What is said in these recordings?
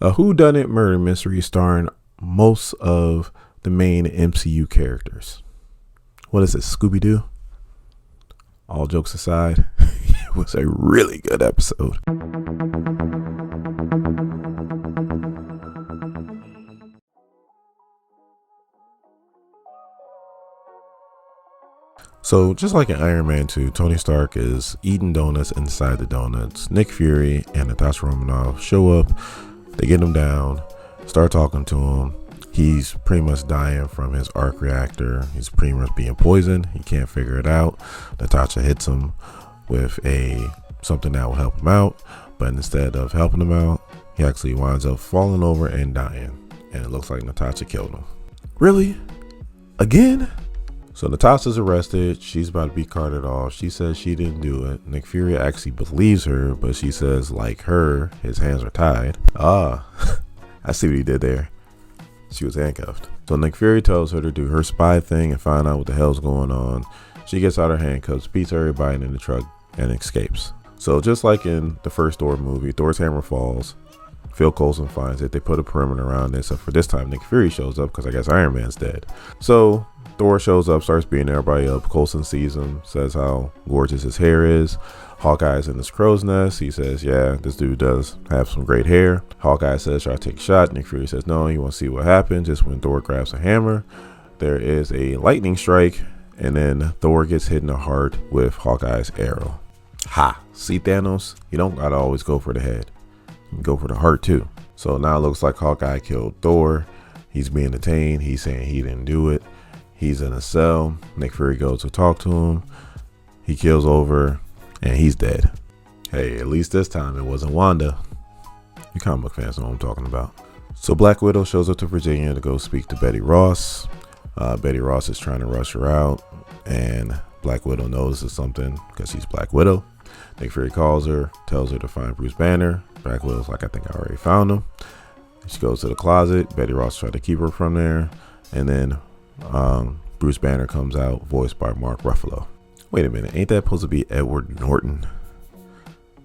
A whodunit murder mystery starring most of the main MCU characters. What is it, Scooby-Doo? All jokes aside, it was a really good episode. So just like in Iron Man 2, Tony Stark is eating donuts inside the donuts. Nick Fury and Natasha Romanoff show up. They get him down, start talking to him. He's pretty much dying from his arc reactor. He's pretty much being poisoned. He can't figure it out. Natasha hits him with something that will help him out. But instead of helping him out, he actually winds up falling over and dying. And it looks like Natasha killed him. Really? Again? So Natasha's arrested. She's about to be carted off. She says she didn't do it. Nick Fury actually believes her, but she says, like her, his hands are tied. I see what he did there. She was handcuffed. So Nick Fury tells her to do her spy thing and find out what the hell's going on. She gets out her handcuffs, beats everybody in the truck, and escapes. So just like in the first Thor movie, Thor's hammer falls. Phil Coulson finds it. They put a perimeter around it. Except for this time, Nick Fury shows up because I guess Iron Man's dead. So Thor shows up, starts beating everybody up. Coulson sees him, says how gorgeous his hair is. Hawkeye's in his crow's nest. He says, yeah, this dude does have some great hair. Hawkeye says, try to take a shot. Nick Fury says, no, you want to see what happens. Just when Thor grabs a hammer, there is a lightning strike, and then Thor gets hit in the heart with Hawkeye's arrow. Ha! See, Thanos? You don't gotta always go for the head. You can go for the heart too. So now it looks like Hawkeye killed Thor. He's being detained. He's saying he didn't do it. He's in a cell. Nick Fury goes to talk to him. He kills over, and he's dead. Hey, at least this time it wasn't Wanda. You comic book fans know what I'm talking about. So Black Widow shows up to Virginia to go speak to Betty Ross. Betty Ross is trying to rush her out, and Black Widow notices something because she's Black Widow. Nick Fury calls her, tells her to find Bruce Banner. Black Widow's like, I think I already found him. She goes to the closet. Betty Ross tried to keep her from there, and then Bruce Banner comes out, voiced by Mark Ruffalo. Wait a minute, ain't that supposed to be Edward Norton?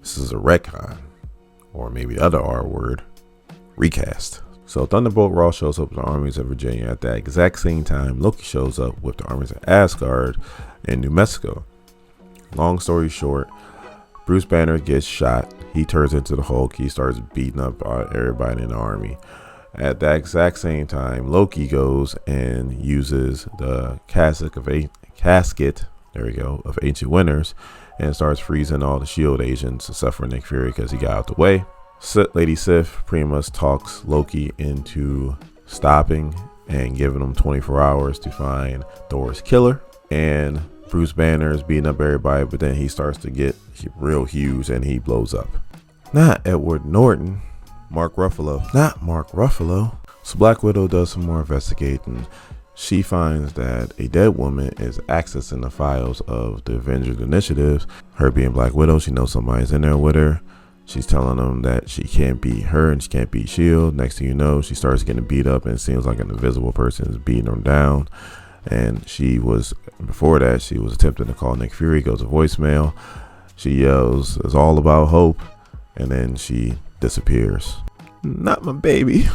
This is a retcon, or maybe the other R word, recast. So Thunderbolt Ross shows up with the armies of Virginia at that exact same time Loki shows up with the armies of Asgard and New Mexico. Long story short, Bruce Banner gets shot. He turns into the Hulk. He starts beating up everybody in the army. At that exact same time, Loki goes and uses the casket of Ancient Winners and starts freezing all the S.H.I.E.L.D. agents except for Nick Fury because he got out the way. Lady Sif pretty much talks Loki into stopping and giving him 24 hours to find Thor's killer. And Bruce Banner is beating up everybody, but then he starts to get real huge and he blows up. Not Edward Norton. Mark Ruffalo. Not Mark Ruffalo. So Black Widow does some more investigating. She finds that a dead woman is accessing the files of the Avengers Initiative. Her being Black Widow, she knows somebody's in there with her. She's telling them that she can't beat her and she can't beat S.H.I.E.L.D. Next thing you know, she starts getting beat up and it seems like an invisible person is beating her down. And before that, she was attempting to call Nick Fury, goes to voicemail. She yells, it's all about hope. And then she disappears. Not my baby.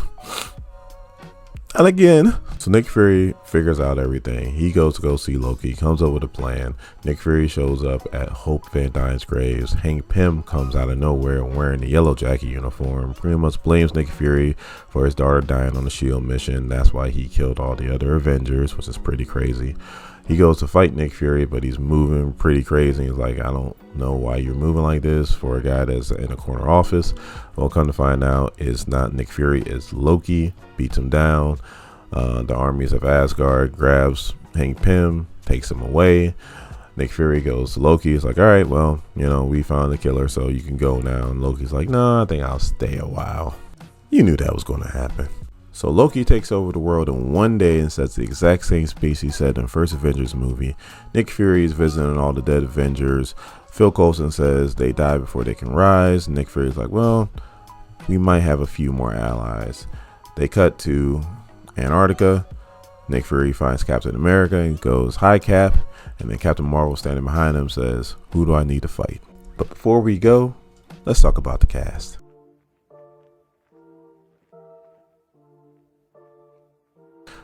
Not again. So Nick Fury figures out everything. He goes to go see Loki, comes up with a plan. Nick Fury shows up at Hope Van Dyne's graves. Hank Pym comes out of nowhere wearing the Yellow Jacket uniform. Pretty much blames Nick Fury for his daughter dying on the S.H.I.E.L.D. mission. That's why he killed all the other Avengers, which is pretty crazy. He goes to fight Nick Fury, but he's moving pretty crazy. He's like, I don't know why you're moving like this for a guy that's in a corner office. Well, come to find out, it's not Nick Fury, it's Loki. Beats him down. The armies of Asgard grabs Hank Pym, takes him away. Nick Fury goes to Loki. He's like, all right, well, we found the killer, so you can go now. And Loki's like, no, I think I'll stay a while. You knew that was going to happen. So Loki takes over the world in one day and sets the exact same speech he said in the first Avengers movie. Nick Fury is visiting all the dead Avengers. Phil Coulson says they die before they can rise. Nick Fury's like, well, we might have a few more allies. They cut to Antarctica. Nick Fury finds Captain America and goes, hi Cap. And then Captain Marvel standing behind him says, who do I need to fight? But before we go, let's talk about the cast.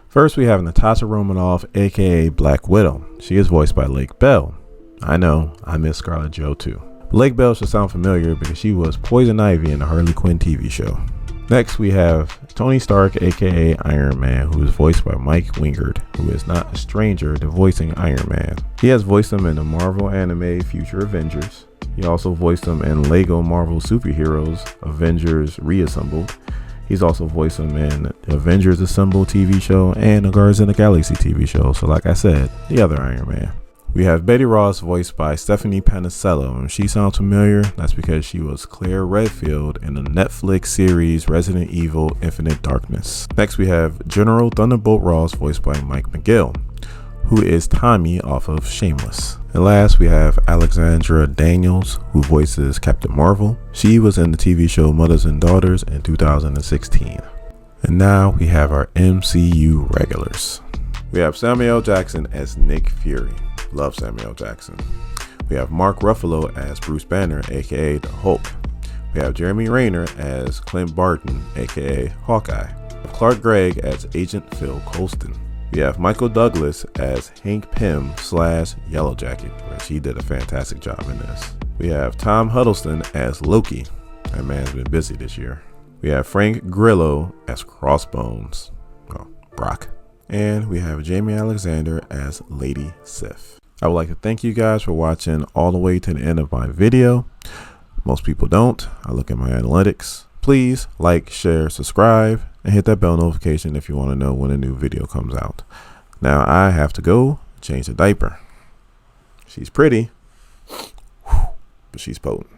First, we have Natasha Romanoff, aka Black Widow. She is voiced by Lake Bell. I know, I miss Scarlett Jo too. But Lake Bell should sound familiar because she was Poison Ivy in the Harley Quinn TV show. Next, we have Tony Stark, aka Iron Man, who is voiced by Mike Wingard, who is not a stranger to voicing Iron Man. He has voiced him in the Marvel anime Future Avengers. He also voiced him in Lego Marvel Superheroes Avengers Reassembled. He's also voiced him in the Avengers Assemble TV show and the Guardians of the Galaxy TV show. So like I said, the other Iron Man. We have Betty Ross, voiced by Stephanie Panicello, and she sounds familiar. That's because she was Claire Redfield in the Netflix series Resident Evil Infinite Darkness. Next, we have General Thunderbolt Ross, voiced by Mike McGill, who is Tommy off of Shameless. And last, we have Alexandra Daniels, who voices Captain Marvel. She was in the TV show Mothers and Daughters in 2016. And now we have our MCU regulars. We have Samuel L. Jackson as Nick Fury. Love Samuel L. Jackson. We have Mark Ruffalo as Bruce Banner, aka the Hulk. We have Jeremy Renner as Clint Barton, aka Hawkeye. We have Clark Gregg as Agent Phil Coulson. We have Michael Douglas as Hank Pym / Yellow Jacket, which he did a fantastic job in this. We have Tom Huddleston as Loki. That man's been busy this year. We have Frank Grillo as Crossbones, Brock. And we have Jamie Alexander as Lady Sif. I would like to thank you guys for watching all the way to the end of my video. Most people don't. I look at my analytics. Please like, share, subscribe, and hit that bell notification if you want to know when a new video comes out. Now I have to go change the diaper. She's pretty, but she's potent.